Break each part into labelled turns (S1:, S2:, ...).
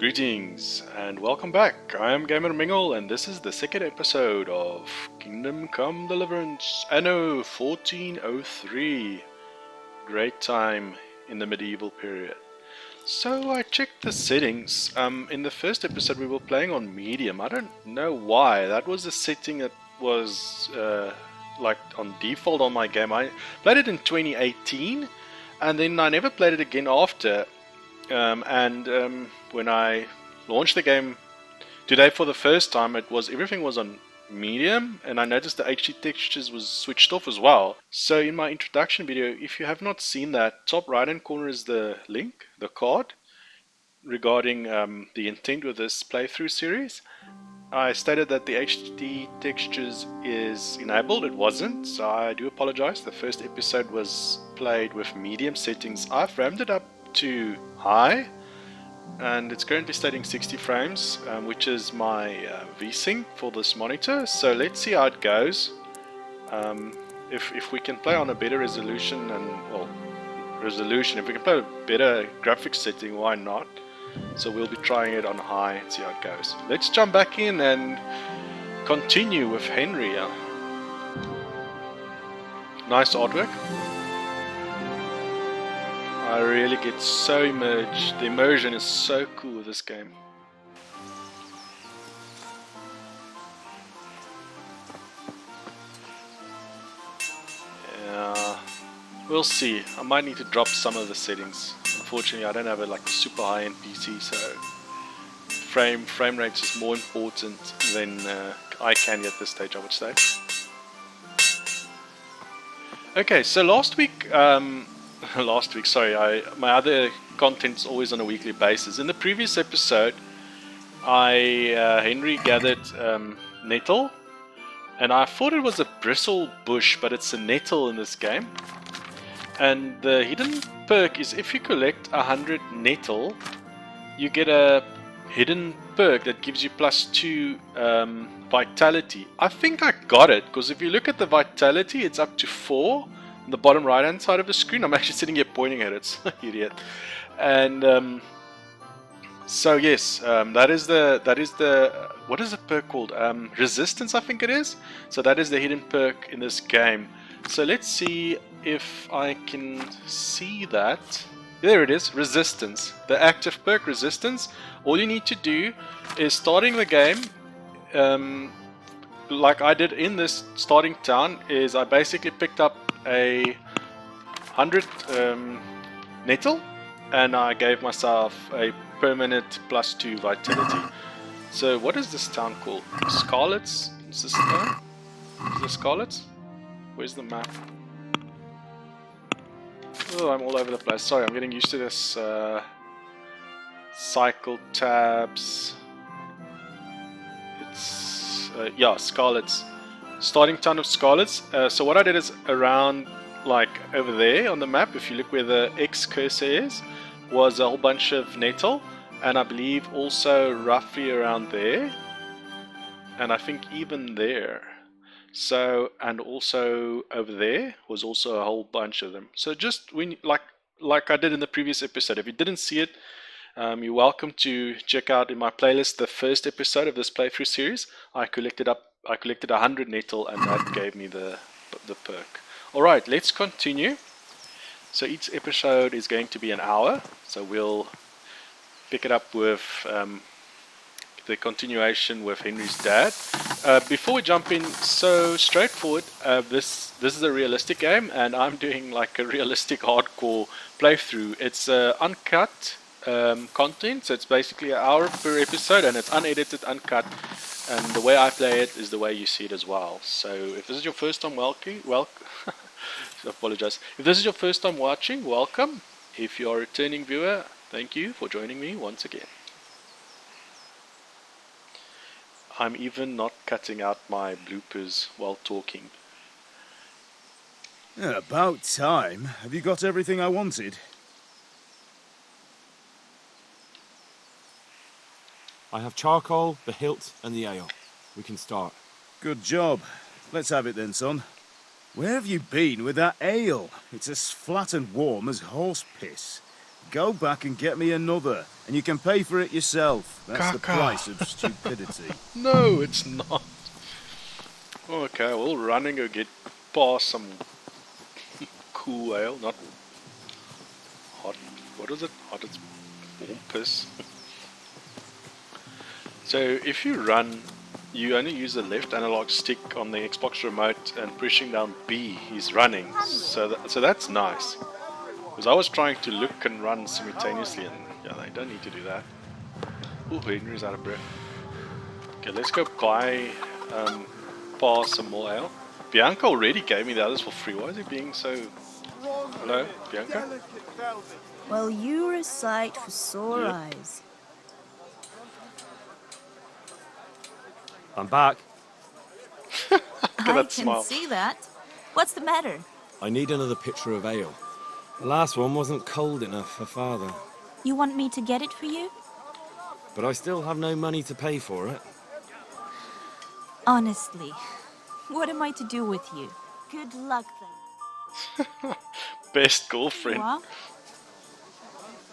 S1: Greetings and welcome back. I am Gamer Mengel and this is the second episode of Kingdom Come Deliverance Anno 1403. Great time in the medieval period. So I checked the settings. In the first episode we were playing on medium. I don't know why. That was the setting that was like on default on my game. I played it in 2018 and then I never played it again after. When I launched the game today for the first time, everything was on medium, and I noticed the HD textures was switched off as well. So in my introduction video, if you have not seen that, top right hand corner is the link, the card, regarding the intent with this playthrough series. I stated that the HD textures is enabled. It wasn't, so I do apologize. The first episode was played with medium settings. I've ramped it up to high and it's currently stating 60 frames, which is my VSync for this monitor. So let's see how it goes. If we can play on a better resolution if we can play a better graphics setting, why not? So we'll be trying it on high and see how it goes. Let's jump back in and continue with Henry. Nice artwork. I really get so immersed. The immersion is so cool with this game. Yeah, we'll see. I might need to drop some of the settings. Unfortunately, I don't have a super high-end PC, so frame rate is more important than eye candy at this stage, I would say. Okay, so last week, my other content's always on a weekly basis. In the previous episode, Henry gathered nettle, and I thought it was a bristle bush, but it's a nettle in this game. And the hidden perk is if you collect 100 nettle, you get a hidden perk that gives you +2 vitality. I think I got it, because if you look at the vitality, it's up to 4. On the bottom right hand side of the screen. I'm actually sitting here pointing at it, idiot. And so yes, that is the what is the perk called? Resistance, I think it is. So that is the hidden perk in this game. So let's see if I can see that. There it is, resistance. The active perk, resistance. All you need to do is starting the game. Like I did in this starting town, is I basically picked up a 100 nettle and I gave myself a permanent +2 vitality. So what is this town called? Scarlets? Is this town? Is this Scarlets? Where's the map? Oh, I'm all over the place. Sorry, I'm getting used to this cycle tabs. It's yeah, Scarlets. Starting town of Scarlets. So what I did is around over there on the map, if you look where the X cursor is, was a whole bunch of nettle, and I believe also roughly around there, and I think even there. So, and also over there was also a whole bunch of them. So just when like I did in the previous episode, if you didn't see it, you're welcome to check out in my playlist the first episode of this playthrough series. I collected 100 nettle and that gave me the perk. Alright, let's continue. So each episode is going to be an hour, so we'll pick it up with the continuation with Henry's dad. Before we jump in, so straightforward, this is a realistic game and I'm doing like a realistic hardcore playthrough. It's uncut content, so it's basically an hour per episode and it's unedited, uncut, and the way I play it is the way you see it as well. So if this is your first time I apologize. If this is your first time watching, welcome. If you're a returning viewer, thank you for joining me once again. I'm even not cutting out my bloopers while talking.
S2: About time. Have you got everything I wanted?
S3: I have charcoal, the hilt, and the ale. We can start.
S2: Good job. Let's have it then, son. Where have you been with that ale? It's as flat and warm as horse piss. Go back and get me another. And you can pay for it yourself. That's the
S1: Caca.
S2: price of stupidity.
S1: No, it's not. Okay, we'll run and go get past some cool ale, not hot. What is it? Hot as warm piss. So if you run, you only use the left analog stick on the Xbox remote, and pushing down B is running. So that's nice. Because I was trying to look and run simultaneously, and yeah, they don't need to do that. Oh, Henry's out of breath. Okay, let's go buy pass some more ale. Bianca already gave me the others for free. Why is he being so... Hello, Bianca?
S4: Well, you're a sight for sore
S1: Yep.
S4: eyes.
S3: I'm back.
S1: Look at
S4: I
S1: that
S4: can
S1: smile.
S4: see that. What's the matter?
S3: I need another pitcher of ale. The last one wasn't cold enough for Father,
S4: You want me to get it for you?
S3: but I still have no money to pay for it.
S4: Honestly, what am I to do with you? Good luck then.
S1: Best girlfriend.
S4: What?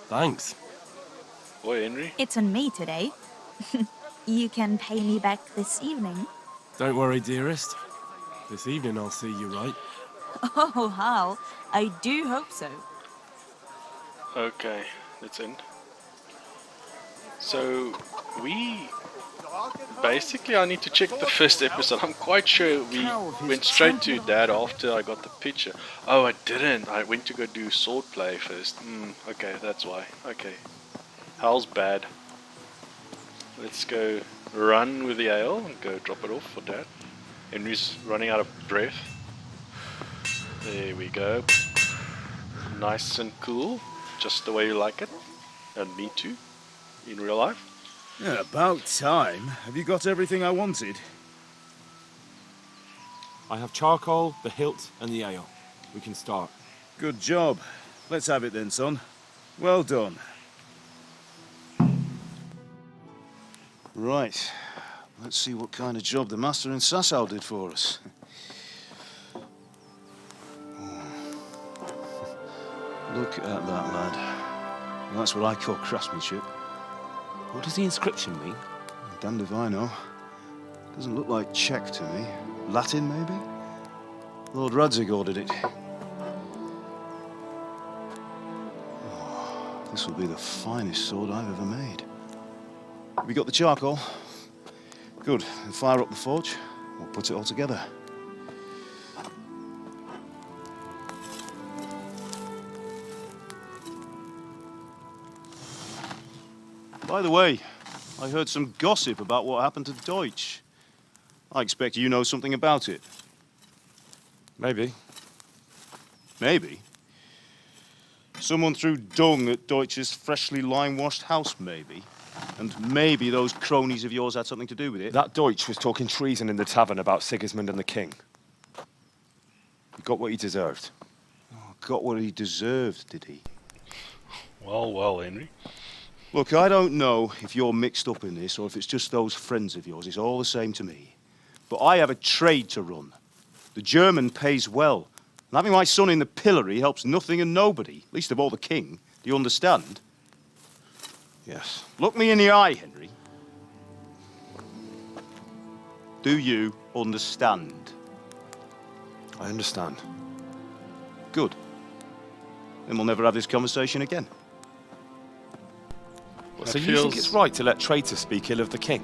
S3: Thanks.
S1: Boy, Henry.
S4: It's on me today. You can pay me back this evening.
S5: Don't worry, dearest. This evening I'll see you right.
S4: Oh, Hal, I do hope so.
S1: Okay, that's in. So, basically I need to check the first episode. I'm quite sure we went straight to Dad after I got the picture. Oh, I didn't. I went to go do swordplay first. Okay, that's why. Okay. Hal's bad. Let's go run with the ale and go drop it off for Dad. Henry's running out of breath. There we go. Nice and cool. Just the way you like it. And me too. In real life.
S2: Yeah, about time. Have you got everything I wanted?
S3: I have charcoal, the hilt, and the ale. We can start.
S2: Good job. Let's have it then, son. Well done. Right. Let's see what kind of job the master in Sasau did for us. Look at that, lad. That's what I call craftsmanship. What does the inscription mean? Damned if I know. Doesn't look like Czech to me. Latin, maybe? Lord Radzig ordered it. Oh, this will be the finest sword I've ever made. Have you got the charcoal? Good. Then fire up the forge. We'll put it all together. By the way, I heard some gossip about what happened to Deutsch. I expect you know something about it.
S3: Maybe.
S2: Maybe. Someone threw dung at Deutsch's freshly lime-washed house, maybe. And maybe those cronies of yours had something to do with it.
S3: That Deutsch was talking treason in the tavern about Sigismund and the king. He got what he deserved.
S2: Oh, got what he deserved, did he?
S1: Well, Henry.
S2: Look, I don't know if you're mixed up in this or if it's just those friends of yours. It's all the same to me. But I have a trade to run. The German pays well. And having my son in the pillory helps nothing and nobody, least of all the king. Do you understand?
S3: Yes.
S2: Look me in the eye, Henry. Do you understand?
S3: I understand.
S2: Good. Then we'll never have this conversation again.
S3: So you think it's right to let traitors speak ill of the king?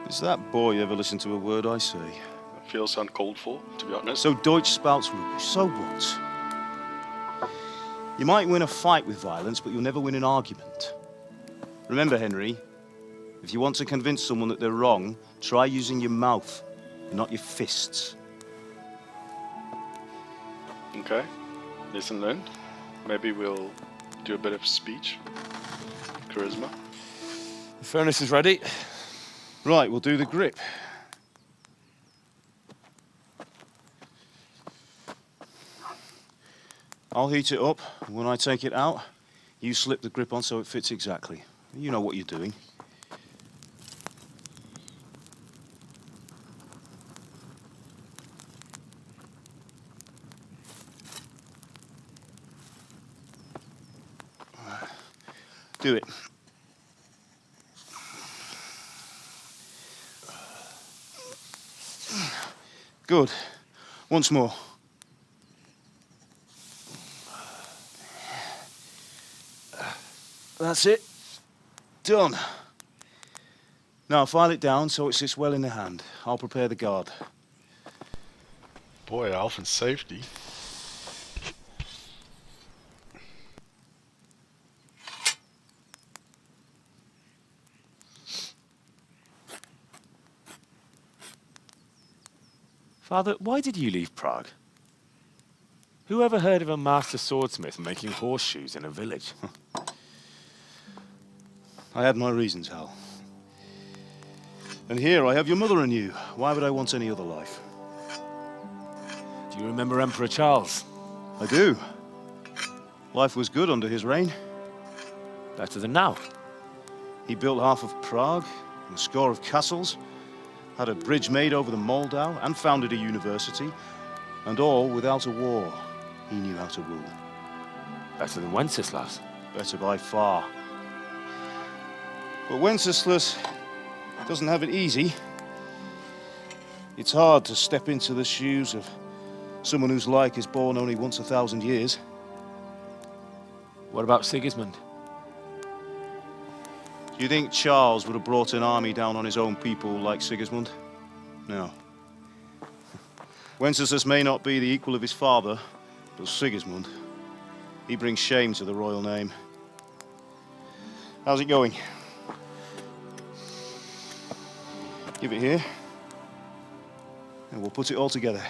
S2: Does that boy ever listen to a word I say?
S1: That feels uncalled for, to be honest.
S2: So Deutsch spouts rubbish. So what? You might win a fight with violence, but you'll never win an argument. Remember, Henry, if you want to convince someone that they're wrong, try using your mouth, not your fists.
S1: Okay. Lesson learned. Maybe we'll do a bit of speech. Charisma.
S3: The furnace is ready.
S2: Right, we'll do the grip. I'll heat it up. When I take it out, you slip the grip on so it fits exactly. You know what you're doing. Do it. Good. Once more. That's it. Done. Now file it down so it sits well in the hand. I'll prepare the guard.
S1: Boy, health and safety.
S3: Father, why did you leave Prague? Who ever heard of a master swordsmith making horseshoes in a village?
S2: I had my reasons, Hal. And here I have your mother and you. Why would I want any other life?
S3: Do you remember Emperor Charles?
S2: I do. Life was good under his reign.
S3: Better than now.
S2: He built half of Prague, and a score of castles, had a bridge made over the Moldau, and founded a university, and all without a war. He knew how to rule.
S3: Better than Wenceslas.
S2: Better by far. But Wenceslas doesn't have it easy. It's hard to step into the shoes of someone whose like is born only once 1,000 years.
S3: What about Sigismund?
S2: Do you think Charles would have brought an army down on his own people like Sigismund? No. Wenceslas may not be the equal of his father, but Sigismund, he brings shame to the royal name. How's it going? Give it here, and we'll put it all together.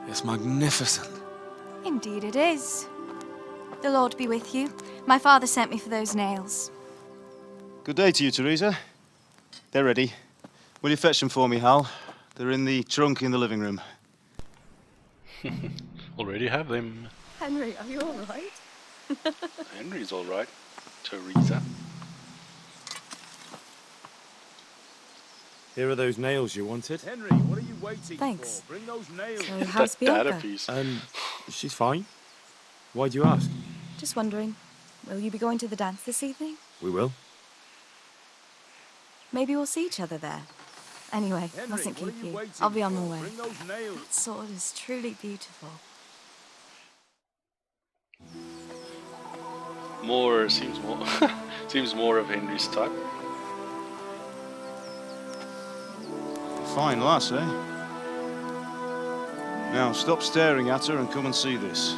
S5: It's magnificent.
S6: Indeed it is. The Lord be with you. My father sent me for those nails.
S2: Good day to you, Theresa. They're ready. Will you fetch them for me, Hal? They're in the trunk in the living room.
S1: Already have them.
S6: Henry, are you all right?
S1: Henry's alright. Theresa.
S3: Here are those nails you wanted.
S2: Henry, what are you waiting
S6: Thanks.
S2: for? Bring those nails.
S6: So how's
S1: That data
S6: Bianca?
S1: piece.
S3: She's fine. Why do you ask?
S6: Just wondering, will you be going to the dance this evening?
S3: We will.
S6: Maybe we'll see each other there. Anyway, mustn't keep you. I'll be on my way.
S2: Bring those nails.
S6: That sword is truly beautiful.
S1: More seems more seems more of Henry's type.
S2: Fine lass, eh? Now, stop staring at her and come and see this.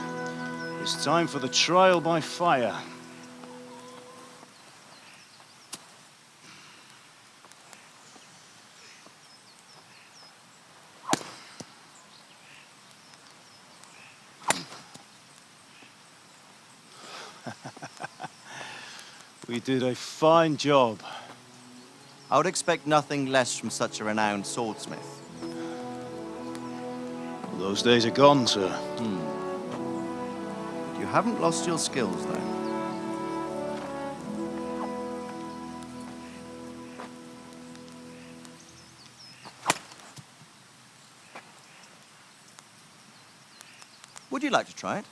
S2: It's time for the trial by fire. We did a fine job.
S7: I would expect nothing less from such a renowned swordsmith.
S2: Those days are gone, sir.
S7: You haven't lost your skills, though. Would you like to try it?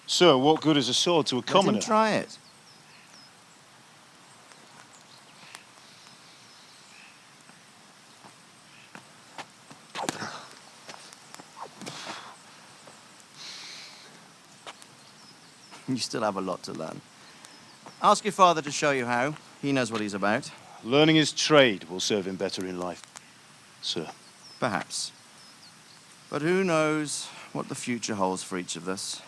S2: Sir, what good is a sword to a
S7: Let
S2: commoner?
S7: him try it. You still have a lot to learn. Ask your father to show you how. He knows what he's about.
S2: Learning his trade will serve him better in life, sir.
S7: Perhaps. But who knows what the future holds for each of us.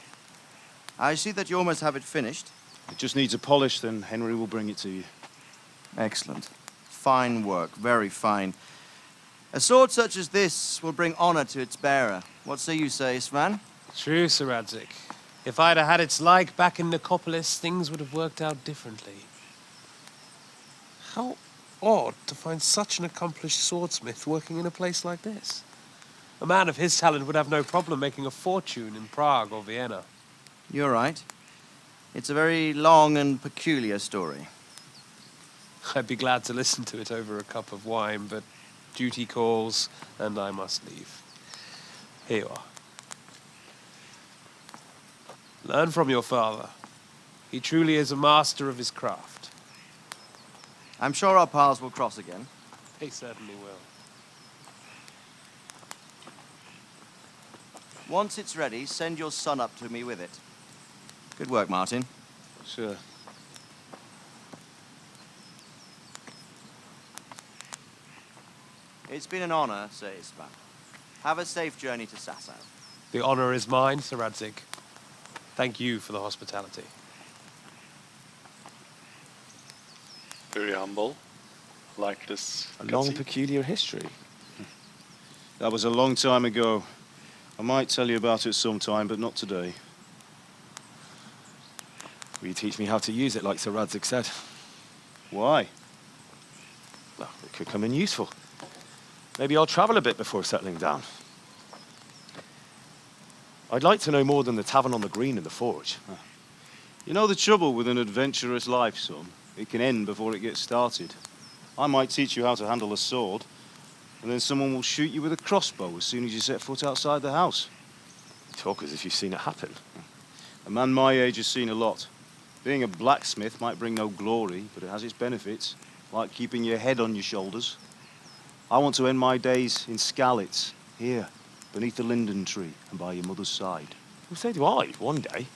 S7: I see that you almost have it finished.
S2: It just needs a polish, then Henry will bring it to you.
S7: Excellent. Fine work, very fine. A sword such as this will bring honor to its bearer. What say you, Svan?
S5: True, Sir Radzig. If I'd have had its like back in Nicopolis, things would have worked out differently. How odd to find such an accomplished swordsmith working in a place like this. A man of his talent would have no problem making a fortune in Prague or Vienna.
S7: You're right. It's a very long and peculiar story.
S5: I'd be glad to listen to it over a cup of wine, but duty calls, and I must leave. Here you are. Learn from your father. He truly is a master of his craft.
S7: I'm sure our paths will cross again.
S5: He certainly will.
S7: Once it's ready, send your son up to me with it. Good work, Martin.
S2: Sir.
S7: It's been an honor, Sir István. Have a safe journey to Sasau.
S5: The honor is mine, Sir Radzig. Thank you for the hospitality.
S1: Very humble. Like this.
S3: A long,
S1: conceit.
S3: peculiar history.
S2: That was a long time ago. I might tell you about it sometime, but not today.
S3: Will you teach me how to use it, like Sir Radzig said?
S2: Why?
S3: Well, it could come in useful. Maybe I'll travel a bit before settling down. I'd like to know more than the tavern on the green and the forge.
S2: You know the trouble with an adventurous life, son? It can end before it gets started. I might teach you how to handle a sword, and then someone will shoot you with a crossbow as soon as you set foot outside the house.
S3: You talk as if you've seen it happen.
S2: A man my age has seen a lot. Being a blacksmith might bring no glory, but it has its benefits, like keeping your head on your shoulders. I want to end my days in Skalitz, here, beneath the linden tree and by your mother's side.
S3: Well, so do I, one day.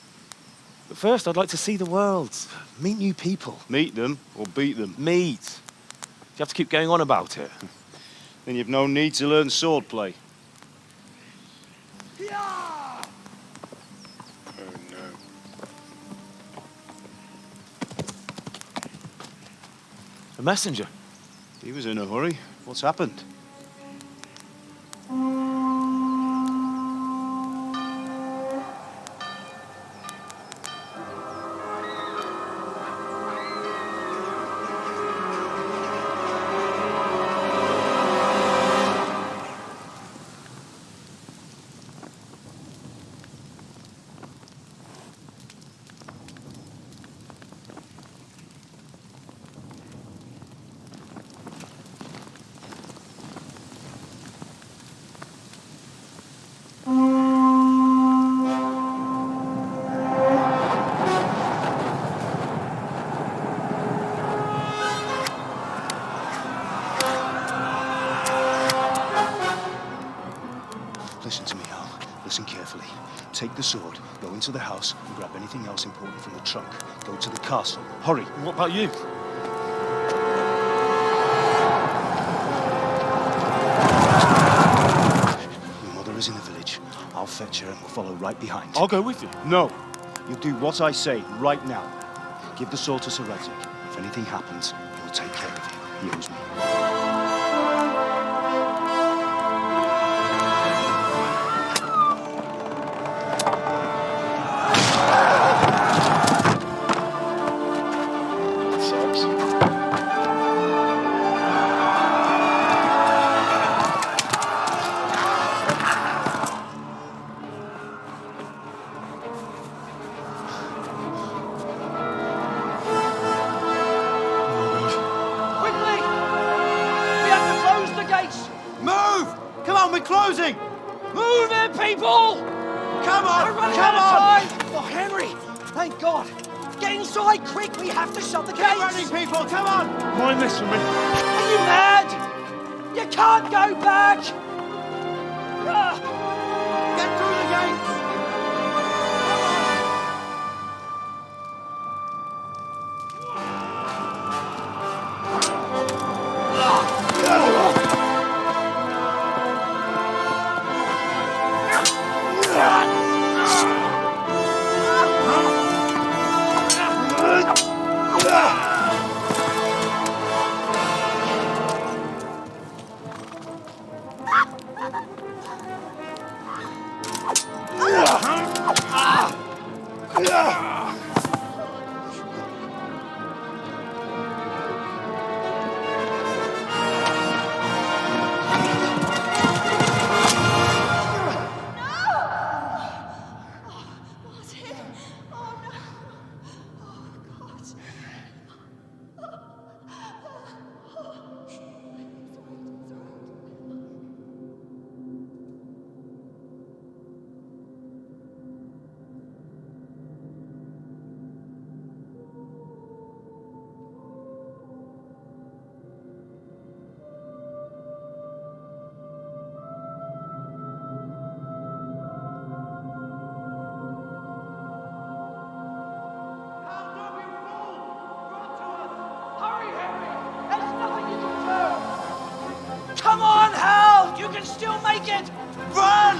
S3: But first, I'd like to see the world, meet new people.
S2: Meet them or beat them.
S3: Meet. You have to keep going on about it.
S2: Then you've no need to learn swordplay.
S1: Oh no.
S3: A messenger.
S2: He was in a hurry. What's happened? Listen to me, Al. Listen carefully. Take the sword, go into the house, and grab anything else important from the trunk. Go to the castle. Hurry.
S3: What about you?
S2: Your mother is in the village. I'll fetch her and we'll follow right behind.
S3: I'll go with you.
S2: No. You'll do what I say right now. Give the sword to Sir Radzig. If anything happens, he'll take care of you. He owes me.
S1: Sucks.
S8: Quickly! We have to close the gates!
S7: Move! Come on, we're closing!
S8: Move it, people!
S7: Come on!
S8: We're running
S7: Come
S8: out
S7: on!
S8: of time! Oh, Henry! Thank God! Get inside, quick! We have to shut the
S7: Get
S8: gates!
S7: running, people! Come on!
S3: Mind this for me.
S8: Are you mad? You can't go back! Ah,
S7: Get through the gates!
S8: kid!
S7: Run!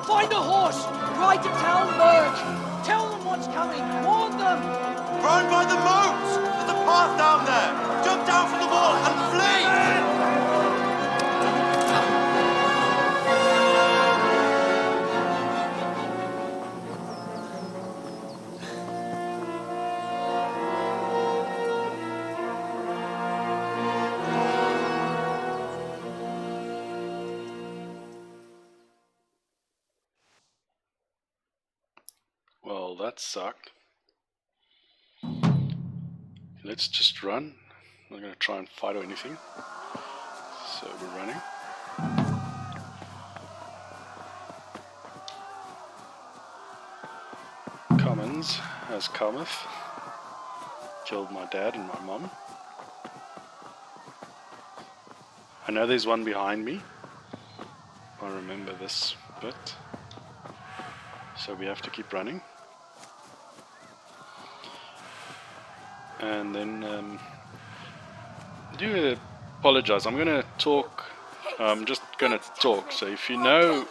S8: Find a horse! Ride to Talmberg! Tell them what's coming! Warn them!
S7: Run by the moat! There's a path down there! Jump down from the wall and flee!
S1: Well, that sucked. Let's just run. I'm not going to try and fight or anything. So we're running. Cumans has cometh. Killed my dad and my mum. I know there's one behind me. I remember this bit. So we have to keep running. And then do apologize. I'm gonna talk. I'm just gonna talk. So if you know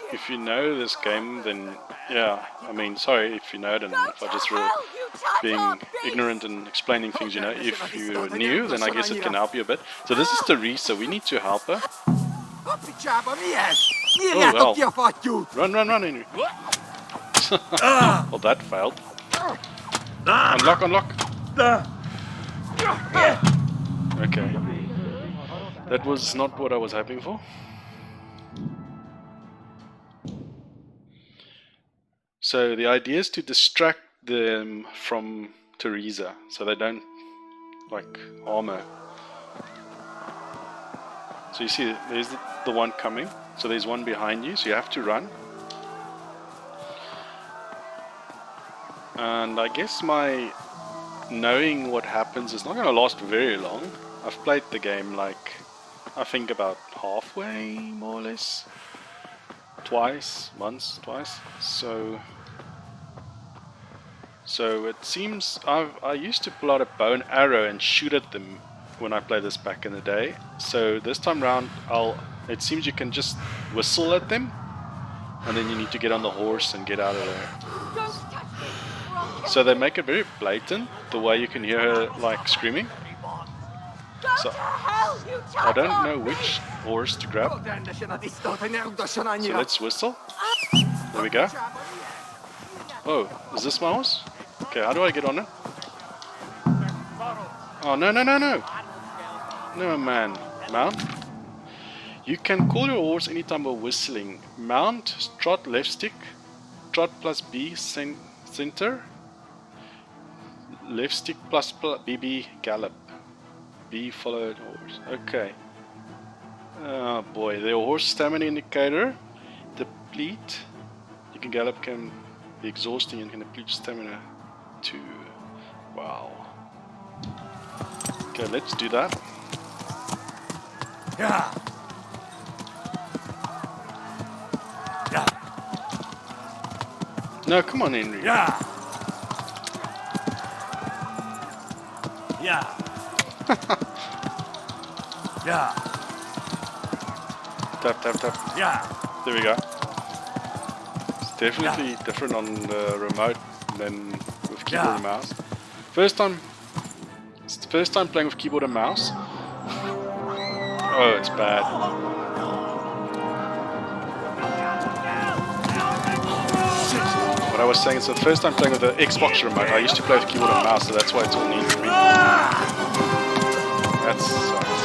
S1: this game, then yeah. I mean, sorry if you know it, and if I just being ignorant and explaining things. You know, if you're new, then I guess it can help you a bit. So this is Theresa. We need to help her. Oh well. Run, Henry. Well, that failed. Unlock. Okay. That was not what I was hoping for. So the idea is to distract them from Theresa, so they don't like harm her. So you see, there's the one coming. So there's one behind you, so you have to run. And I guess my knowing what happens is not going to last very long. I've played the game like, I think about halfway, more or less. Once, twice. So it seems I used to pull out a bow and arrow and shoot at them when I played this back in the day. So this time round, it seems you can just whistle at them, and then you need to get on the horse and get out of there. So they make it very blatant, the way you can hear her like screaming. So I don't know which horse to grab. So let's whistle. There we go. Oh, is this my horse? Okay, how do I get on it? Oh, no. No, man. Mount. You can call your horse anytime by whistling. Mount, trot left stick, trot plus B center, left stick plus BB gallop. B followed horse. Okay. Oh boy, the horse stamina indicator. Deplete. You can gallop, can be exhausting and can deplete stamina too. Wow. Okay, let's do that.
S3: Yeah.
S1: No, come on, Henry.
S3: Yeah. Yeah. Yeah.
S1: Tap.
S3: Yeah.
S1: There we go. It's definitely different on the remote than with keyboard and mouse. It's the first time playing with keyboard and mouse. Oh, it's bad. What I was saying is the first time playing with the Xbox remote. I used to play with keyboard and mouse, so that's why it's all new for me. That sucks.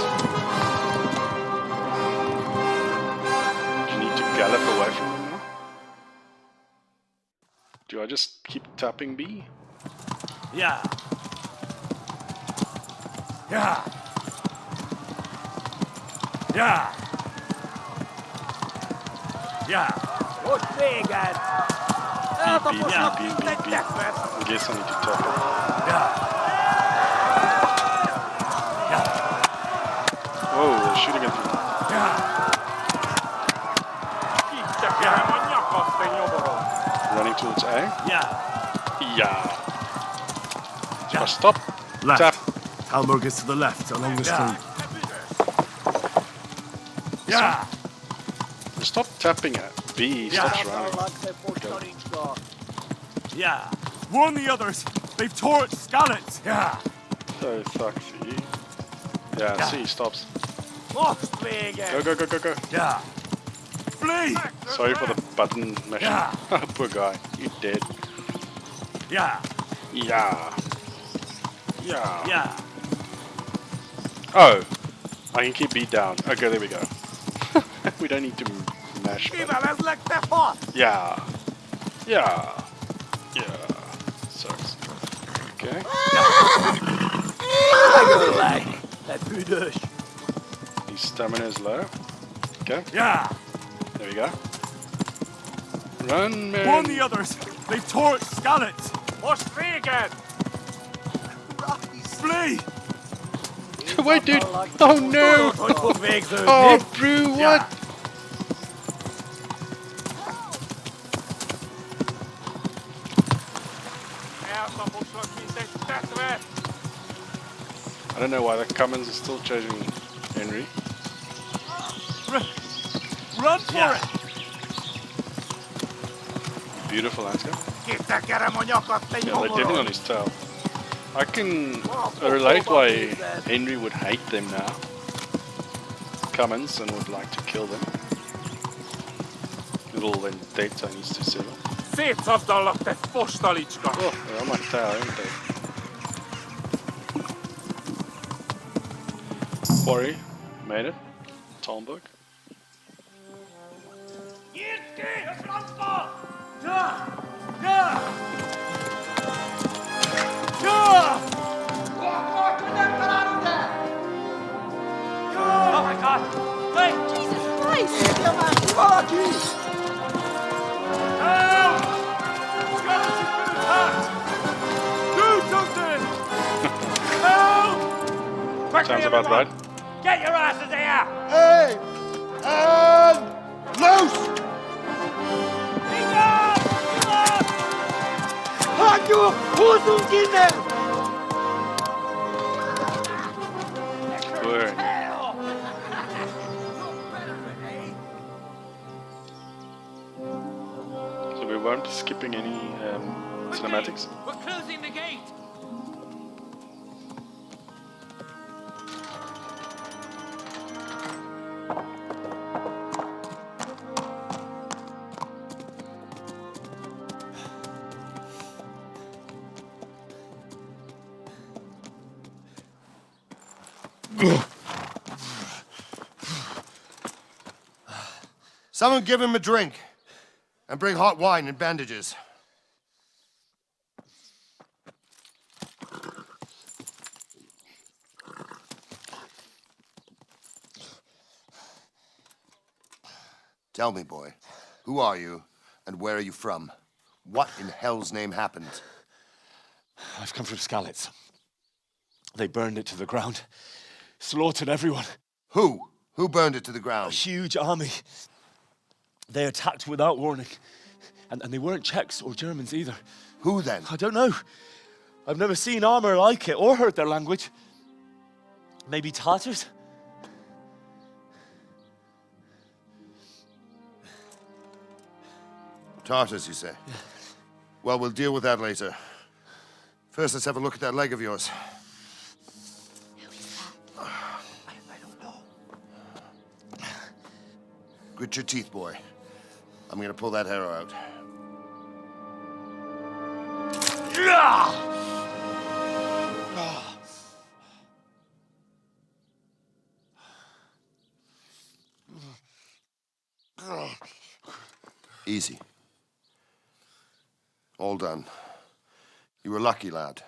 S1: You need to gallop away from them. Do I just keep tapping B?
S3: Yeah. Yeah. Yeah. Yeah.
S1: Beep. I guess I need to tap it.
S3: Yeah.
S1: Whoa, they're shooting at me.
S3: Yeah.
S1: running towards A.
S3: Yeah.
S1: Yeah. Just stop.
S3: Left.
S1: Tap.
S3: Talmberg is to the left, along the street. Yeah.
S1: Stop tapping at B. Stop running.
S3: Yeah. Warn the others. They've torched Skalitz. Yeah.
S1: So sexy. Yeah, C stops.
S3: Go.
S1: Go.
S3: Yeah. Flee.
S1: Sorry for the button mashing.
S3: Yeah.
S1: Poor guy. You're dead.
S3: Yeah.
S1: Yeah. Yeah.
S3: Yeah.
S1: Oh. I can keep B down. Okay, there we go. We don't need to mash. Yeah. Yeah. Yeah. Sucks. Okay. His stamina is low. Okay.
S3: Yeah.
S1: There we go. Run, man.
S3: Warn the others. They've torched Skalitz. Watch free again. Flee.
S1: Wait, dude. Oh, no. Oh, Brew, what? I don't know why the Cumans is still chasing Henry.
S3: Run for it.
S1: Beautiful landscape. Yeah, they're definitely on his tail. I can relate why Henry would hate them now. Cumans and would like to kill them. Little vendetta needs to settle. Oh, they're on my tail, aren't they? Quarry, made it. Talmberg.
S8: Oh my God! Wait! Jesus Christ!
S1: Sounds about right.
S8: Get your asses here!
S2: Hey! And loose!
S1: Good. So we won't be skipping any cinematics.
S8: We're closing the gate!
S9: Someone give him a drink. And bring hot wine and bandages. Tell me, boy, who are you and where are you from? What in hell's name happened?
S3: I've come from Skalitz. They burned it to the ground. Slaughtered everyone.
S9: Who? Who burned it to the
S3: A
S9: ground?
S3: huge army. They attacked without warning. And they weren't Czechs or Germans either.
S9: Who then?
S3: I don't know. I've never seen armor like it or heard their language. Maybe Tatars?
S9: Tartars, you say? Yeah. Well, we'll deal with that later. First, let's have a look at that leg of yours.
S8: I don't know.
S9: Grit your teeth, boy. I'm gonna pull that arrow out. Easy. All done. You were lucky, lad.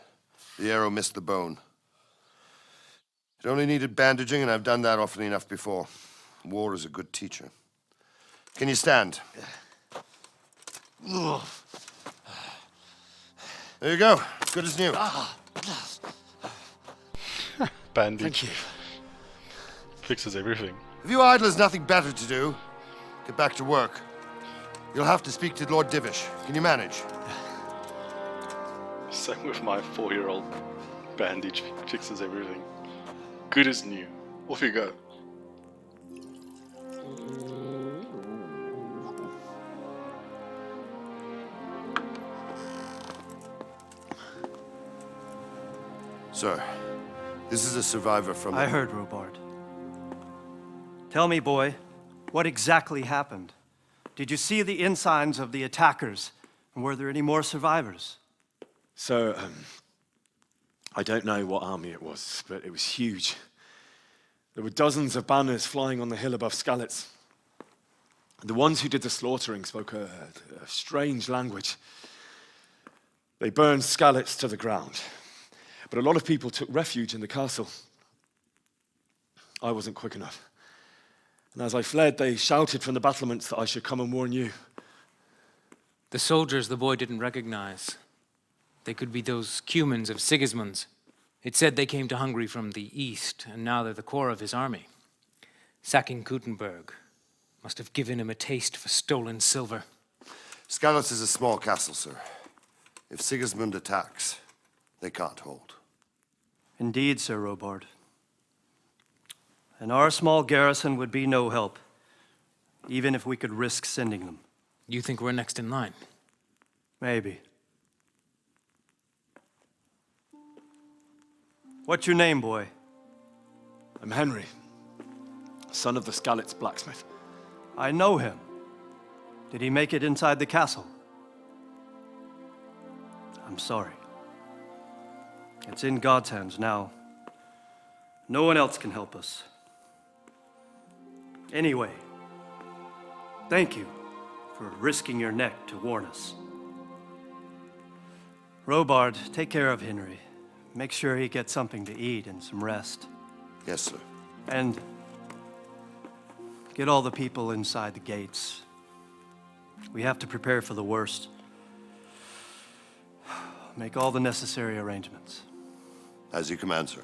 S9: The arrow missed the bone. It only needed bandaging, and I've done that often enough before. War is a good teacher. Can you stand? There you go. Good as new.
S1: Bandage.
S3: Thank you.
S1: Fixes everything.
S9: If you idlers nothing better to do, get back to work. You'll have to speak to Lord Divish. Can you manage?
S1: Same with my 4-year-old. Bandage fixes everything. Good as new. Off you go.
S9: Sir, this is a survivor from...
S10: I heard, Robard. Tell me, boy, what exactly happened? Did you see the ensigns of the attackers? And were there any more survivors?
S3: So, I don't know what army it was, but it was huge. There were dozens of banners flying on the hill above Skalitz. The ones who did the slaughtering spoke a strange language. They burned Skalitz to the ground, but a lot of people took refuge in the castle. I wasn't quick enough. And as I fled, they shouted from the battlements that I should come and warn you.
S11: The soldiers the boy didn't recognize. They could be those Cumans of Sigismund's. It said they came to Hungary from the east, and now they're the core of his army. Sacking Talmberg must have given him a taste for stolen silver.
S9: Skalitz is a small castle, sir. If Sigismund attacks, they can't hold.
S10: Indeed, Sir Robard. And our small garrison would be no help, even if we could risk sending them.
S11: You think we're next in line?
S10: Maybe. What's your name, boy?
S3: I'm Henry, son of the Skalitz blacksmith.
S10: I know him. Did he make it inside the castle? I'm sorry. It's in God's hands now. No one else can help us. Anyway, thank you for risking your neck to warn us. Robard, take care of Henry. Make sure he gets something to eat and some rest.
S9: Yes, sir.
S10: And get all the people inside the gates. We have to prepare for the worst. Make all the necessary arrangements.
S9: As you command, sir.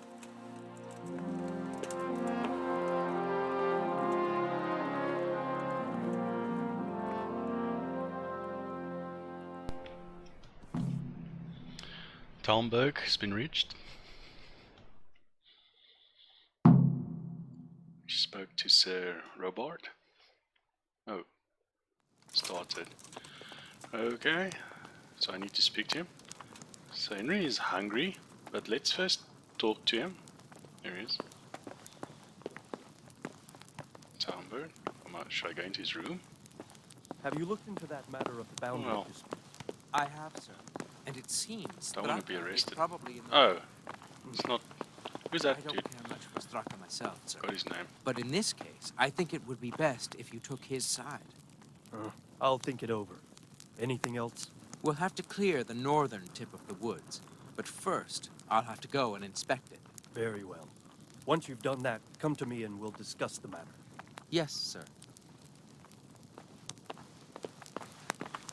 S1: Talmberg has been reached. Spoke to Sir Robard. Oh, started. Okay, so I need to speak to him. So Henry is hungry, but let's first talk to him. There he is. Talmberg. Should I go into his room?
S10: Have you looked into that matter of the boundary
S1: Well,
S10: dispute?
S11: I have, sir. And it seems
S1: Don't
S11: that
S1: want to be
S11: Straka is
S1: arrested.
S11: probably in the...
S1: Oh, it's not. Who's
S11: I
S1: that
S11: don't
S1: dude?
S11: care much for Straka myself, sir.
S1: Got his name.
S11: But in this case, I think it would be best if you took his side.
S10: I'll think it over. Anything else?
S11: We'll have to clear the northern tip of the woods. But first, I'll have to go and inspect it.
S10: Very well. Once you've done that, come to me and we'll discuss the matter.
S11: Yes, sir.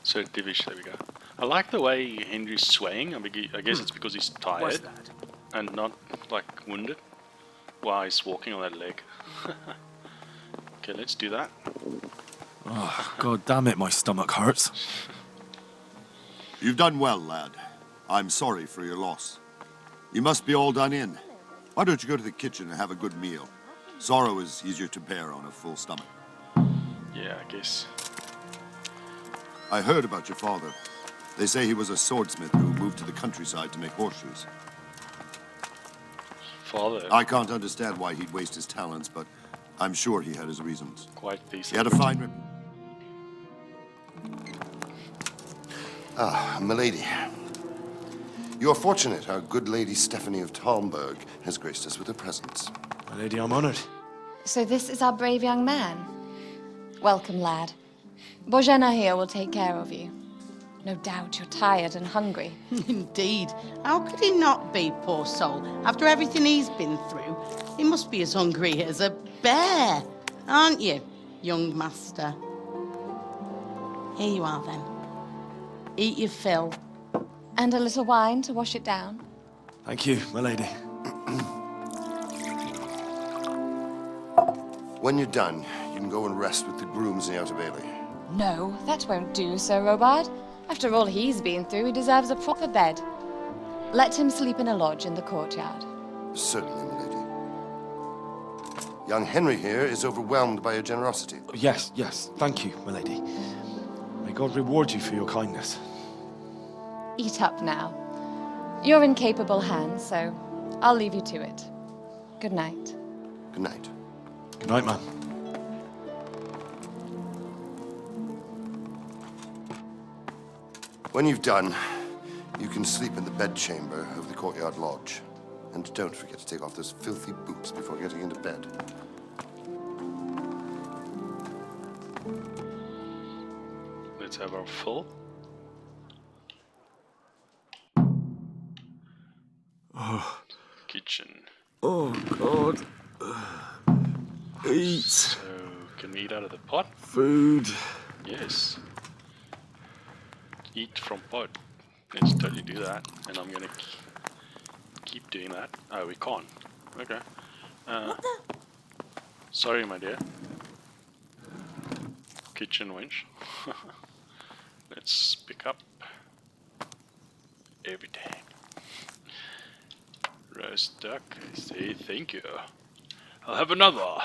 S1: Sir Divish, there we go. I like the way Henry's swaying. I guess it's because he's tired
S11: What's that?
S1: and not like wounded. Wow, he's walking on that leg. Okay, let's do that.
S3: Oh, God damn it, my stomach hurts.
S9: You've done well, lad. I'm sorry for your loss. You must be all done in. Why don't you go to the kitchen and have a good meal? Sorrow is easier to bear on a full stomach.
S1: Yeah, I guess.
S9: I heard about your father. They say he was a swordsmith who moved to the countryside to make horseshoes.
S1: Father,
S9: I can't understand why he'd waste his talents, but I'm sure he had his reasons.
S1: quite decent.
S9: He had a fine Ah, milady. You're fortunate our good lady Stephanie of Talmberg has graced us with her presence.
S3: My lady, I'm honored.
S12: So this is our brave young man. Welcome, lad. Bozhena here will take care of you. No doubt you're tired and hungry.
S13: Indeed. How could he not be, poor soul? After everything he's been through, he must be as hungry as a bear. Aren't you, young master? Here you are, then. Eat your fill.
S12: And a little wine to wash it down.
S3: Thank you, my lady.
S9: When you're done, you can go and rest with the grooms in the Outer Bailey.
S12: No, that won't do, Sir Robard. After all he's been through, he deserves a proper bed. Let him sleep in a lodge in the courtyard.
S9: Certainly, milady. Young Henry here is overwhelmed by your generosity.
S3: Yes, yes. Thank you, milady. May God reward you for your kindness.
S12: Eat up now. You're in capable hands, so I'll leave you to it. Good night.
S9: Good night.
S3: Good night, man.
S9: When you've done, you can sleep in the bedchamber of the courtyard lodge. And don't forget to take off those filthy boots before getting into bed.
S1: Let's have our full.
S3: Oh.
S1: Kitchen.
S3: Oh, God. Eat.
S1: So, can we eat out of the pot?
S3: Food.
S1: Yes. Eat from pot. Let's totally do that. And I'm gonna keep doing that. Oh, we can't. Okay. Sorry, my dear. Kitchen winch. Let's pick up everything. Roast duck. Say thank you. I'll have another.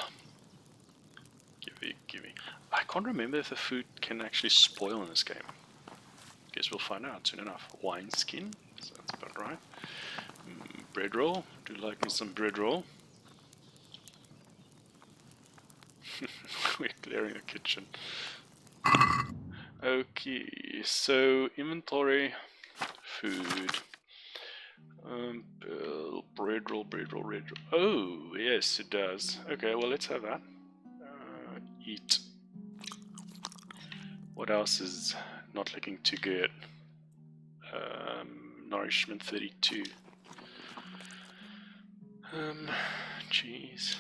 S1: Give me. I can't remember if the food can actually spoil in this game. Guess we'll find out soon enough. Wine skin. Sounds about right. Bread roll. Do you like me some bread roll? We're clearing the kitchen. Okay, so inventory, food, bread roll. Oh, yes, it does. Okay, well, let's have that. Eat. What else is not looking too good? Nourishment 32. Cheese.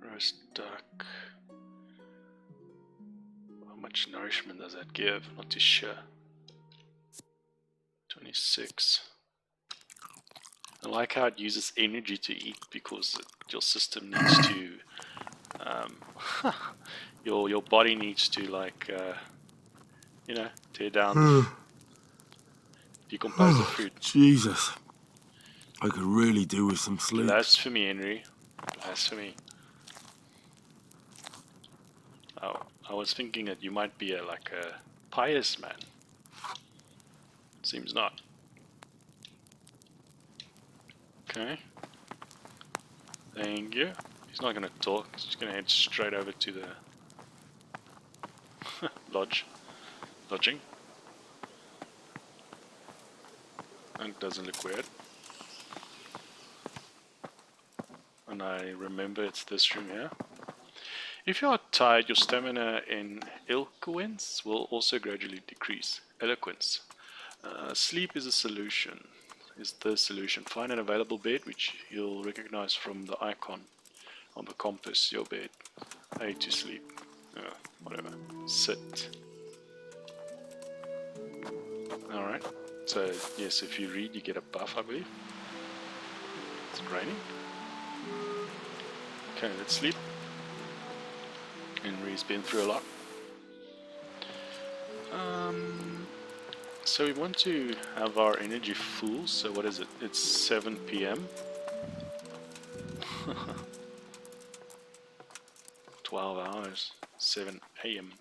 S1: Roast duck. How much nourishment does that give? Not too sure. 26. I like how it uses energy to eat because your system needs to your body needs to like you know, tear down decompose the food.
S3: Jesus. I could really do with some sleep.
S1: Blasphemy, Henry. Blasphemy. Oh, I was thinking that you might be like a pious man. Seems not. Okay. Thank you. He's not gonna talk. He's just gonna head straight over to the lodging. And doesn't look weird. And I remember it's this room here. If you are tired, your stamina in eloquence will also gradually decrease. Eloquence. Sleep is a solution. Is the solution. Find an available bed which you'll recognize from the icon on the compass. Your bed. A to sleep. Whatever. Sit. Alright. So yes, if you read, you get a buff, I believe. It's raining. Okay, let's sleep. Henry's been through a lot. So we want to have our energy full, so what is it? It's 7 PM. 12 hours. 7 AM.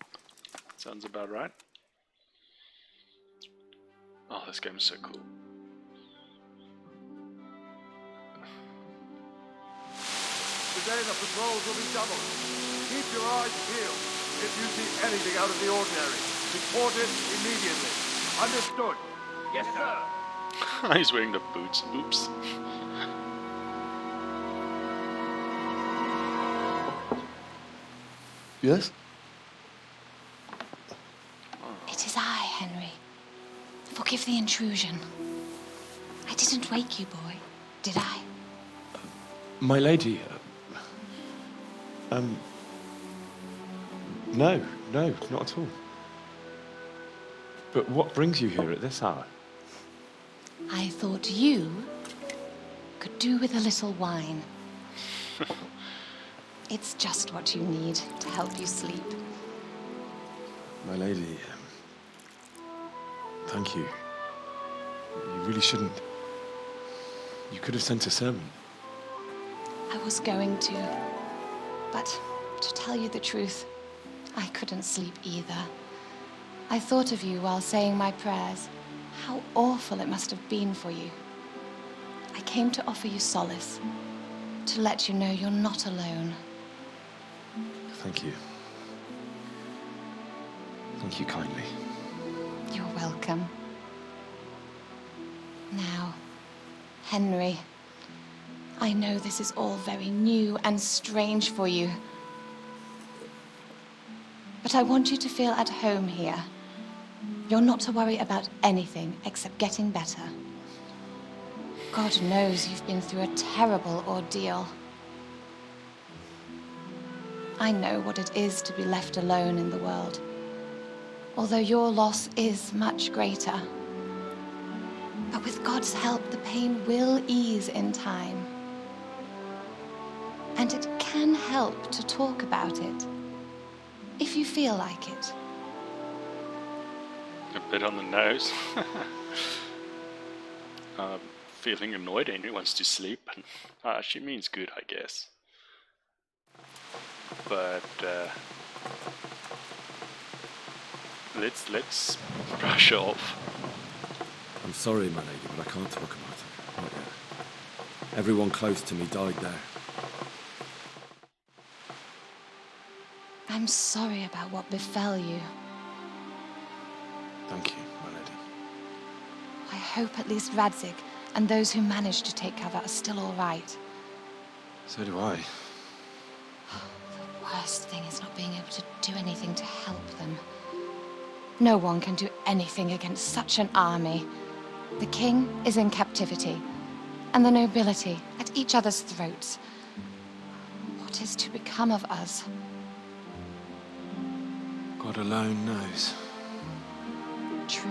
S1: Sounds about right. Oh, this game is so cool.
S14: Today the patrols will be doubled. Keep your eyes peeled. If you see anything out of the ordinary, report it immediately. Understood? Yes, sir.
S1: He's wearing the boots. Oops.
S14: Yes?
S12: It is I, Henry. Forgive the intrusion. I didn't wake you, boy, did I?
S3: My lady, no, not at all. But what brings you here at this hour?
S12: I thought you could do with a little wine. It's just what you need to help you sleep.
S3: My lady, thank you. You really shouldn't. You could have sent a servant.
S12: I was going to, but to tell you the truth, I couldn't sleep either. I thought of you while saying my prayers. How awful it must have been for you. I came to offer you solace, to let you know you're not alone.
S3: Thank you. Thank you kindly.
S12: You're welcome. Now, Henry, I know this is all very new and strange for you, but I want you to feel at home here. You're not to worry about anything except getting better. God knows you've been through a terrible ordeal. I know what it is to be left alone in the world, although your loss is much greater. But with God's help, the pain will ease in time. And it can help to talk about it, if you feel like it.
S1: A bit on the nose. Feeling annoyed, Henry wants to sleep. She means good, I guess. But let's brush her off.
S3: I'm sorry, my lady, but I can't talk about it. Not yet. Everyone close to me died there.
S12: I'm sorry about what befell you.
S3: Thank you, my lady.
S12: I hope at least Radzik and those who managed to take cover are still all right.
S3: So do I.
S12: The worst thing is not being able to do anything to help them. No one can do anything against such an army. The king is in captivity, and the nobility at each other's throats. What is to become of us?
S3: God alone knows.
S12: True,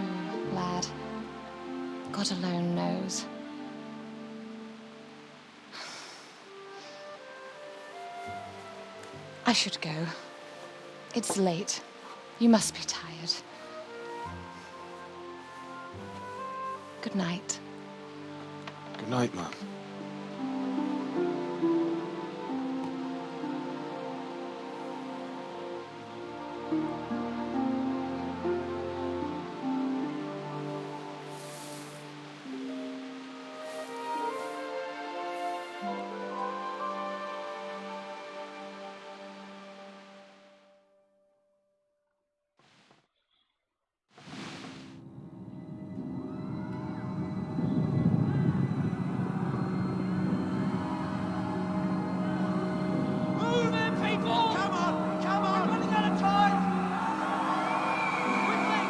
S12: lad. God alone knows. I should go. It's late. You must be tired. Good night.
S3: Good night, Mum.
S8: Move in, people! Come on! Come on! We're running out of time! Quickly!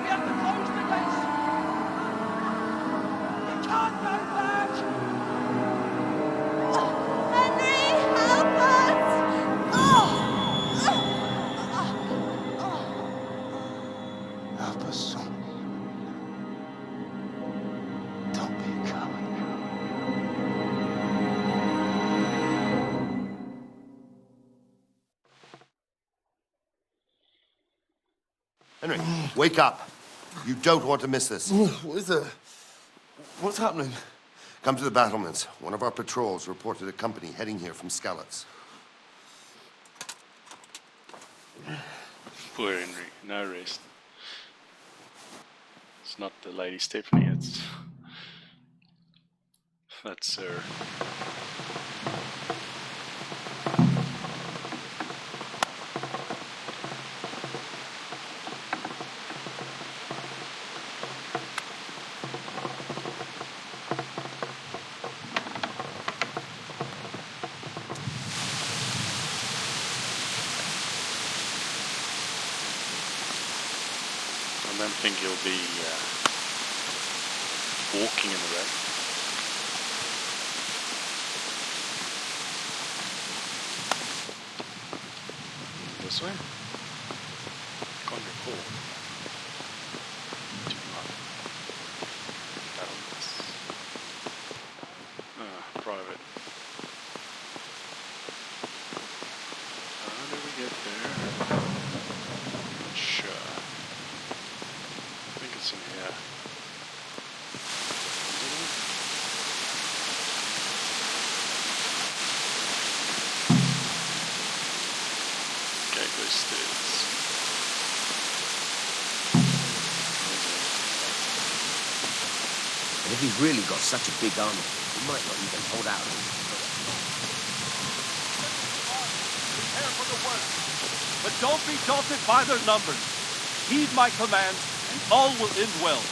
S8: We have to close the gates! You can't go back!
S6: Henry, help us!
S2: Help us, son. Don't be a coward.
S9: Henry, wake up. You don't want to miss this.
S14: What is it? What's happening?
S9: Come to the battlements. One of our patrols reported a company heading here from Skalitz.
S1: Poor Henry, no rest. It's not the Lady Stephanie, that's her. I don't think he'll be walking in the road. This way? Can't recall.
S15: he's really got such a big army, he might not even hold out.
S14: Prepare for the worst, but don't be daunted by their numbers. Heed my command, and all will end well.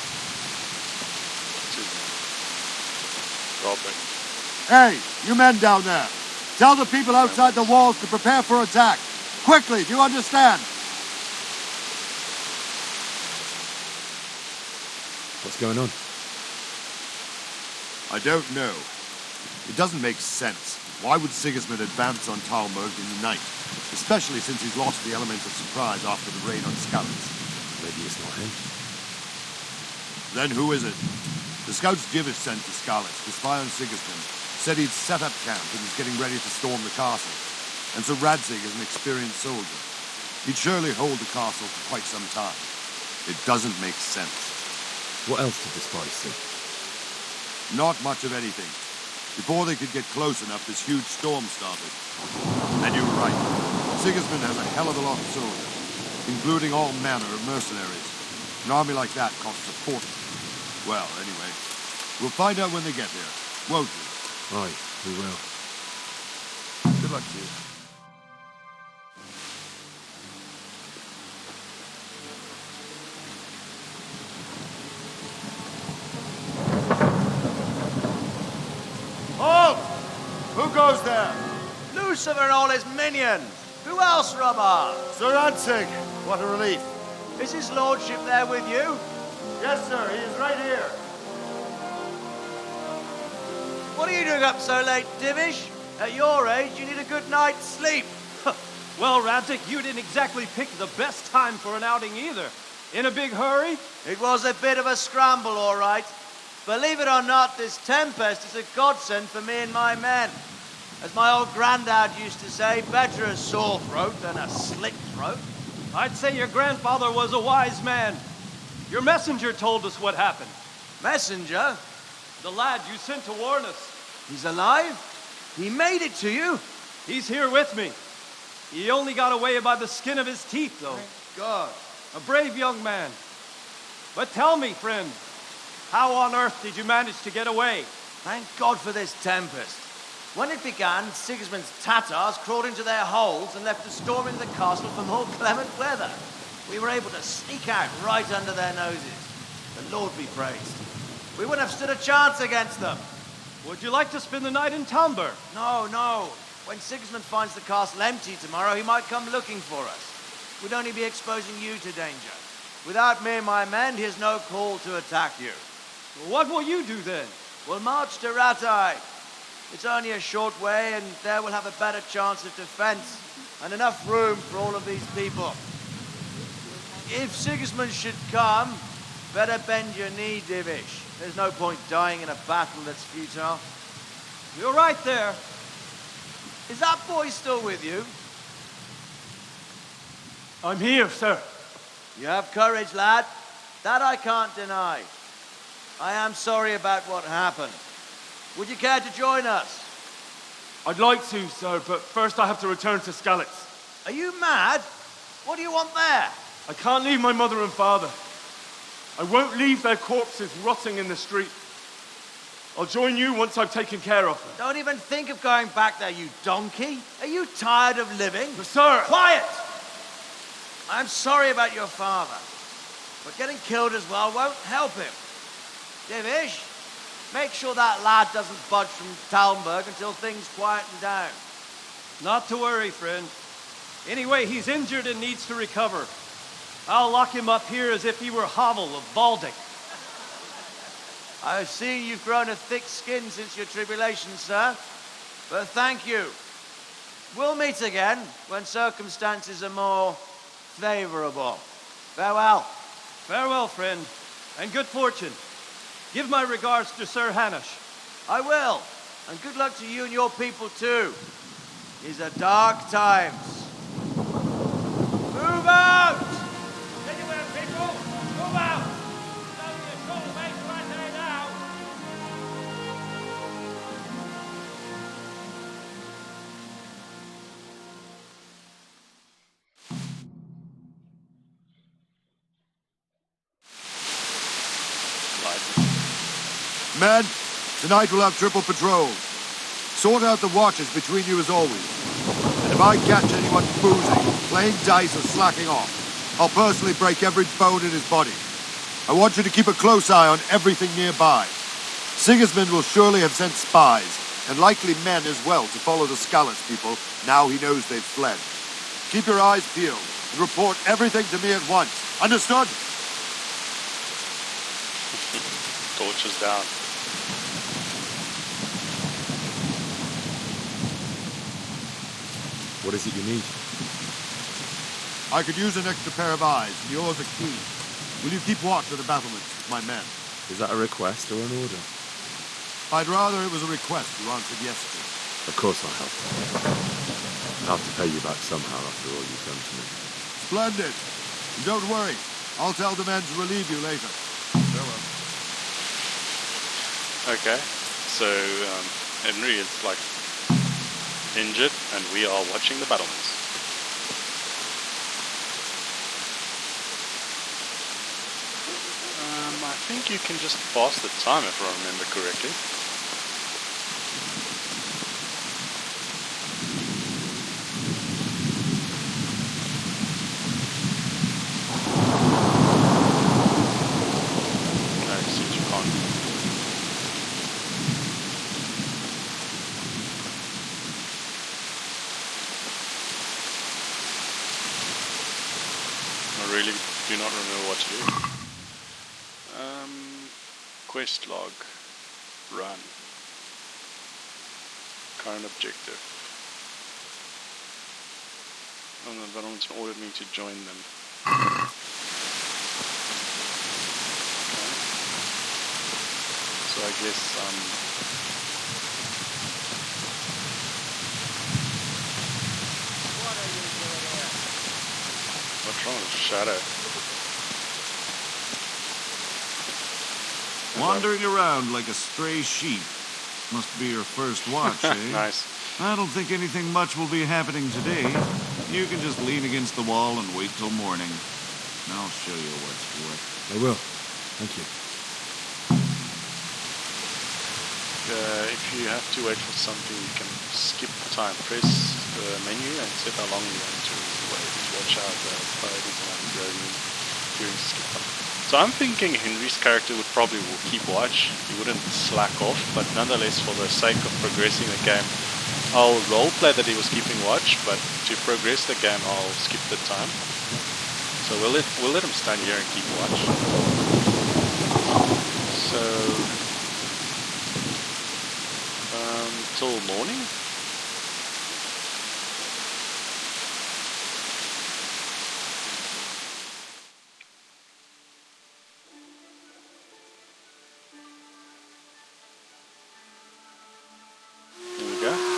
S1: Robin.
S14: Hey, you men down there. Tell the people outside the walls to prepare for attack. Quickly, do you understand?
S3: What's going on?
S14: I don't know. It doesn't make sense. Why would Sigismund advance on Talmberg in the night? Especially since he's lost the element of surprise after the raid on Cumans.
S3: Maybe it's not him.
S14: Then who is it? The scouts Jivish sent to Skalitz to spy on Sigismund said he'd set up camp and was getting ready to storm the castle. And so Radzig is an experienced soldier. He'd surely hold the castle for quite some time. It doesn't make sense.
S3: What else did the spies see?
S14: Not much of anything. Before they could get close enough, this huge storm started. And you were right. Sigismund has a hell of a lot of soldiers, including all manner of mercenaries. An army like that costs a fortune. Well, anyway, we'll find out when they get there, won't we?
S3: Aye, we will.
S14: Good luck to you.
S7: Halt! Who goes there? Lucifer and all his minions. Who else, Robber?
S14: Sir Radzig, what a relief.
S7: Is his lordship there with you?
S14: Yes, sir, he is right here.
S7: What are you doing up so late, Divish? At your age, you need a good night's sleep.
S8: Well, Radzig, you didn't exactly pick the best time for an outing either. In a big hurry?
S7: It was a bit of a scramble, all right. Believe it or not, this tempest is a godsend for me and my men. As my old granddad used to say, better a sore throat than a slit throat.
S8: I'd say your grandfather was a wise man. Your messenger told us what happened.
S7: Messenger?
S8: The lad you sent to warn us.
S7: He's alive? He made it to you?
S8: He's here with me. He only got away by the skin of his teeth, though.
S7: Thank God.
S8: A brave young man. But tell me, friend, how on earth did you manage to get away?
S7: Thank God for this tempest. When it began, Sigismund's Tatars crawled into their holes and left us storming the castle for more clement weather. We were able to sneak out right under their noses. The Lord be praised. We wouldn't have stood a chance against them.
S8: Would you like to spend the night in Talmberg?
S7: No, no. When Sigismund finds the castle empty tomorrow, he might come looking for us. We'd only be exposing you to danger. Without me and my men, he has no call to attack you.
S8: What will you do then?
S7: We'll march to Ratai. It's only a short way, and there we'll have a better chance of defense and enough room for all of these people. If Sigismund should come, better bend your knee, Divish. There's no point dying in a battle that's futile.
S8: You're right there.
S7: Is that boy still with you?
S8: I'm here, sir.
S7: You have courage, lad. That I can't deny. I am sorry about what happened. Would you care to join us?
S8: I'd like to, sir, but first I have to return to Skalitz.
S7: Are you mad? What do you want there?
S8: I can't leave my mother and father. I won't leave their corpses rotting in the street. I'll join you once I've taken care of them.
S7: Don't even think of going back there, you donkey. Are you tired of living?
S8: But sir!
S7: Quiet! I'm sorry about your father, but getting killed as well won't help him. Divish, make sure that lad doesn't budge from Talmberg until things quieten down.
S8: Not to worry, friend. Anyway, he's injured and needs to recover. I'll lock him up here as if he were Havel of Baldic.
S7: I've seen you've grown a thick skin since your tribulation, sir. But thank you. We'll meet again when circumstances are more favorable. Farewell.
S8: Farewell, friend, and good fortune. Give my regards to Sir Hanush.
S7: I will. And good luck to you and your people, too. These are dark times. Move out!
S8: Anywhere, people! Move out! It's only a short way to Ratai now.
S14: Men, tonight we'll have triple patrols. Sort out the watches between you as always. And if I catch anyone boozing, playing dice, or slacking off, I'll personally break every bone in his body. I want you to keep a close eye on everything nearby. Sigismund will surely have sent spies, and likely men as well, to follow the Skalitz people now he knows they've fled. Keep your eyes peeled and report everything to me at once. Understood?
S1: Torches down.
S3: What is it you need?
S14: I could use an extra pair of eyes, and yours are keen. Will you keep watch of the battlements with my men?
S3: Is that a request or an order?
S14: I'd rather it was a request you answered yes to.
S3: Of course I'll help. I'll have to pay you back somehow after all you've done to me.
S14: Splendid. And don't worry. I'll tell the men to relieve you later. Farewell.
S1: Okay, so Henry is like injured, and we are watching the battlements. I think you can just pass the time if I remember correctly. No, it seems you can't. I really do not remember what to do. Quest log. Run. Current objective. Oh, the battlements ordered me to join them. Okay. So I guess what's wrong with Shadow?
S16: Wandering around like a stray sheep. Must be your first watch, eh?
S1: Nice.
S16: I don't think anything much will be happening today. You can just lean against the wall and wait till morning. I'll show you what's what.
S3: I will. Thank you.
S1: If you have to wait for something, you can skip time. Press the menu and set how long you want to wait. Watch out the priorities and during skip time. So I'm thinking Henry's character would probably keep watch. He wouldn't slack off, but nonetheless, for the sake of progressing the game, I'll roleplay that he was keeping watch, but to progress the game, I'll skip the time. So we'll let him stand here and keep watch. So till morning.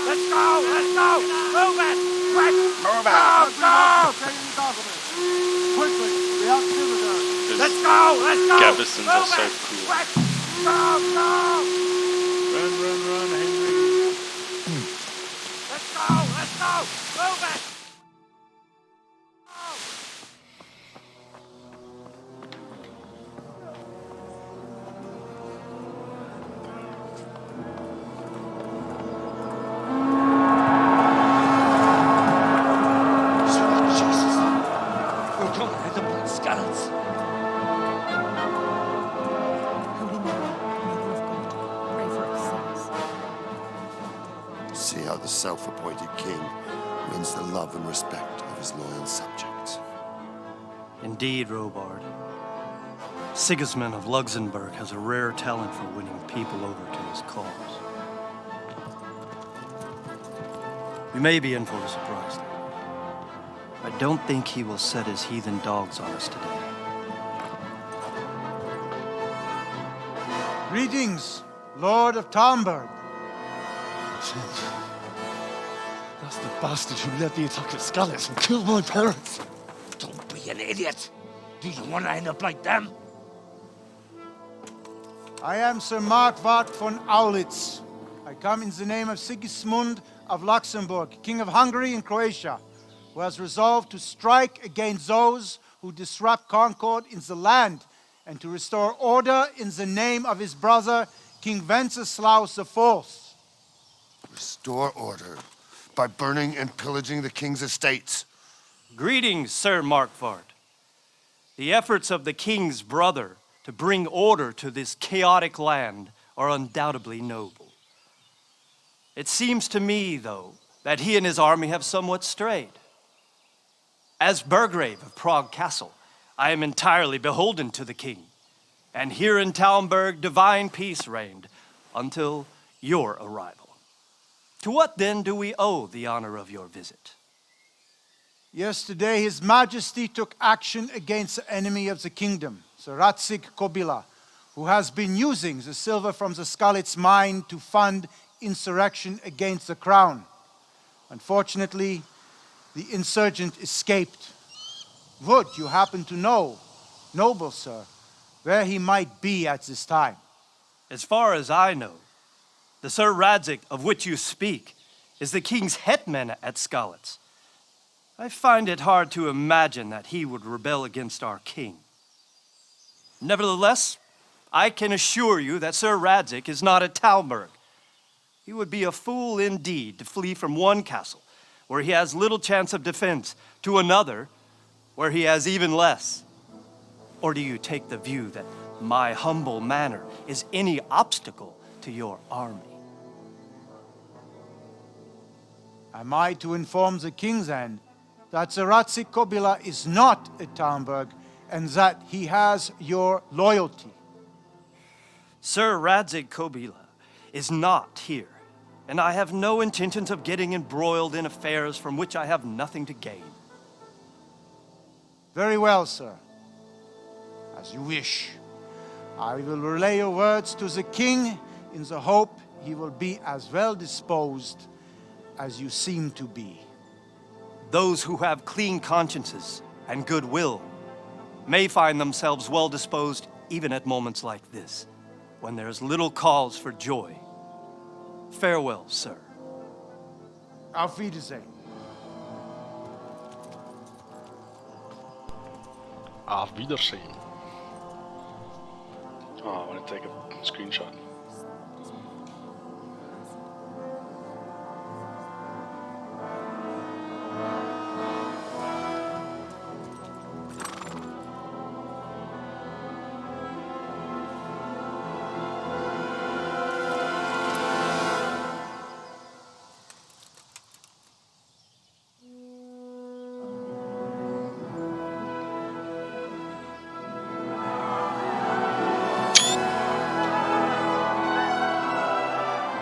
S14: Let's go! Let's go! Move it! Quick! Move out! Go! Quickly! We have to do it. Let's go! Let's go!
S1: Gabisons are so cool.
S14: Quick! Go! Go!
S1: Run, Henry!
S14: Let's go! Let's go! Move it! See how the self-appointed king wins the love and respect of his loyal subjects.
S10: Indeed, Robard. Sigismund of Luxembourg has a rare talent for winning people over to his cause. We may be in for a surprise. I don't think he will set his heathen dogs on us today.
S17: Greetings, Lord of Talmberg.
S8: That's the bastard who led the attack at Skalitz and killed my parents.
S15: Don't be an idiot. Do you want to end up like them?
S17: I am Sir Markwart von Aulitz. I come in the name of Sigismund of Luxembourg, King of Hungary and Croatia, who has resolved to strike against those who disrupt concord in the land and to restore order in the name of his brother, King Wenceslaus IV.
S9: Restore order by burning and pillaging the king's estates.
S10: Greetings, Sir Markvart. The efforts of the king's brother to bring order to this chaotic land are undoubtedly noble. It seems to me, though, that he and his army have somewhat strayed. As Burgrave of Prague Castle, I am entirely beholden to the king. And here in Talmberg, divine peace reigned until your arrival. To what then do we owe the honor of your visit?
S17: Yesterday, His Majesty took action against the enemy of the kingdom, Sir Radzik Kobila, who has been using the silver from the Skalitz mine to fund insurrection against the crown. Unfortunately, the insurgent escaped. Would you happen to know, noble sir, where he might be at this time?
S10: As far as I know, the Sir Radzik of which you speak is the king's hetman at Skalitz. I find it hard to imagine that he would rebel against our king. Nevertheless, I can assure you that Sir Radzik is not at Talmberg. He would be a fool indeed to flee from one castle where he has little chance of defense to another where he has even less. Or do you take the view that my humble manner is any obstacle to your army?
S17: Am I to inform the king then that Sir Radzik Kobila is not at Talmberg and that he has your loyalty?
S10: Sir Radzik Kobila is not here, and I have no intentions of getting embroiled in affairs from which I have nothing to gain.
S17: Very well, sir. As you wish. I will relay your words to the king in the hope he will be as well disposed as you seem to be.
S10: Those who have clean consciences and goodwill may find themselves well disposed even at moments like this, when there is little cause for joy. Farewell, sir.
S17: Auf Wiedersehen.
S1: Auf Wiedersehen. Oh, I want to take a screenshot.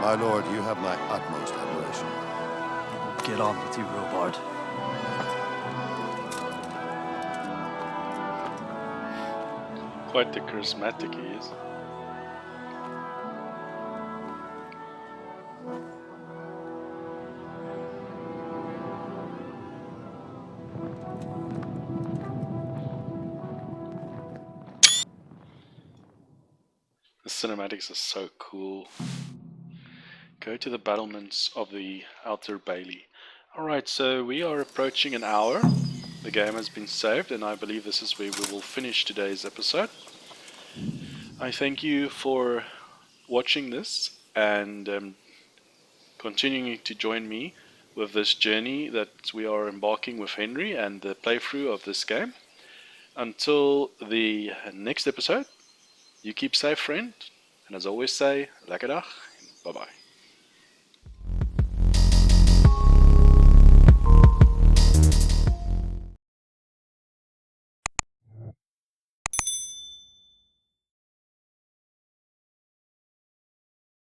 S9: My lord, you have my utmost admiration.
S10: Get on with you, Robard.
S1: Quite the charismatic he is. The cinematics are so cool. Go to the battlements of the Outer Bailey. Alright, so we are approaching an hour. The game has been saved, and I believe this is where we will finish today's episode. I thank you for watching this and continuing to join me with this journey that we are embarking with Henry and the playthrough of this game. Until the next episode, you keep safe, friend, and as always say, lekker dag, bye bye.